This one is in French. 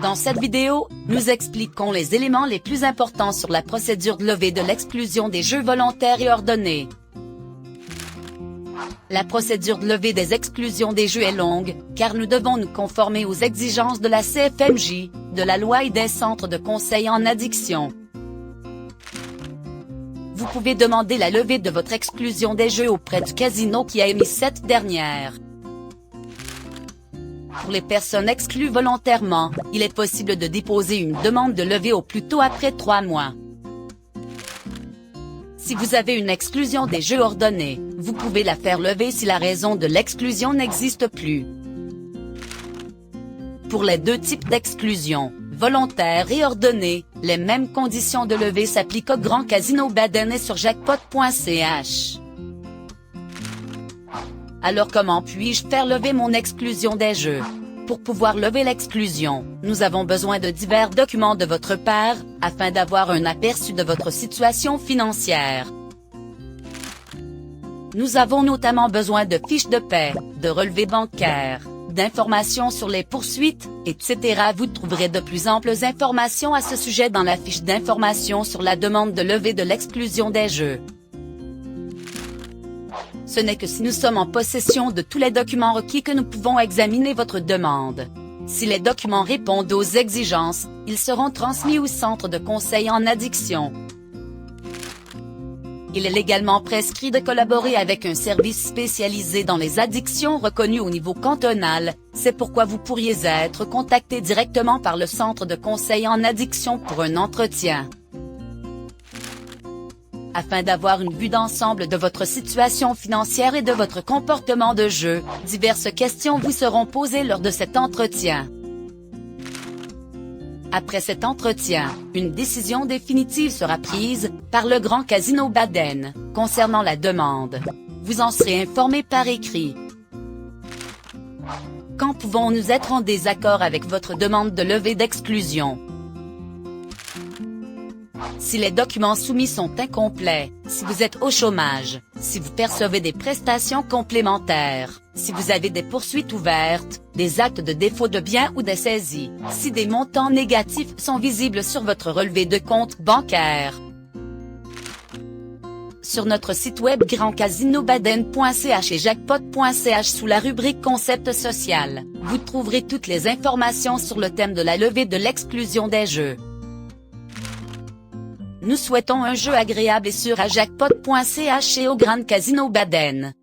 Dans cette vidéo, nous expliquons les éléments les plus importants sur la procédure de levée de l'exclusion des jeux volontaires et ordonnés. La procédure de levée des exclusions des jeux est longue, car nous devons nous conformer aux exigences de la CFMJ, de la loi et des centres de conseil en addiction. Vous pouvez demander la levée de votre exclusion des jeux auprès du casino qui a émis cette dernière. Pour les personnes exclues volontairement, il est possible de déposer une demande de levée au plus tôt après 3 mois. Si vous avez une exclusion des jeux ordonnés, vous pouvez la faire lever si la raison de l'exclusion n'existe plus. Pour les deux types d'exclusion, volontaire et ordonnée, les mêmes conditions de levée s'appliquent au Grand Casino Baden et sur jackpot.ch. Alors comment puis-je faire lever mon exclusion des jeux? Pour pouvoir lever l'exclusion, nous avons besoin de divers documents de votre part, afin d'avoir un aperçu de votre situation financière. Nous avons notamment besoin de fiches de paie, de relevés bancaires, d'informations sur les poursuites, etc. Vous trouverez de plus amples informations à ce sujet dans la fiche d'information sur la demande de levée de l'exclusion des jeux. Ce n'est que si nous sommes en possession de tous les documents requis que nous pouvons examiner votre demande. Si les documents répondent aux exigences, ils seront transmis au centre de conseil en addiction. Il est légalement prescrit de collaborer avec un service spécialisé dans les addictions reconnu au niveau cantonal, c'est pourquoi vous pourriez être contacté directement par le centre de conseil en addiction pour un entretien. Afin d'avoir une vue d'ensemble de votre situation financière et de votre comportement de jeu, diverses questions vous seront posées lors de cet entretien. Après cet entretien, une décision définitive sera prise, par le Grand Casino Baden, concernant la demande. Vous en serez informé par écrit. Quand pouvons-nous être en désaccord avec votre demande de levée d'exclusion? Si les documents soumis sont incomplets, si vous êtes au chômage, si vous percevez des prestations complémentaires, si vous avez des poursuites ouvertes, des actes de défaut de biens ou des saisies, si des montants négatifs sont visibles sur votre relevé de compte bancaire. Sur notre site web grandcasinobaden.ch et jackpot.ch sous la rubrique Concept social, vous trouverez toutes les informations sur le thème de la levée de l'exclusion des jeux. Nous souhaitons un jeu agréable et sûr à jackpot.ch et au Grand Casino Baden.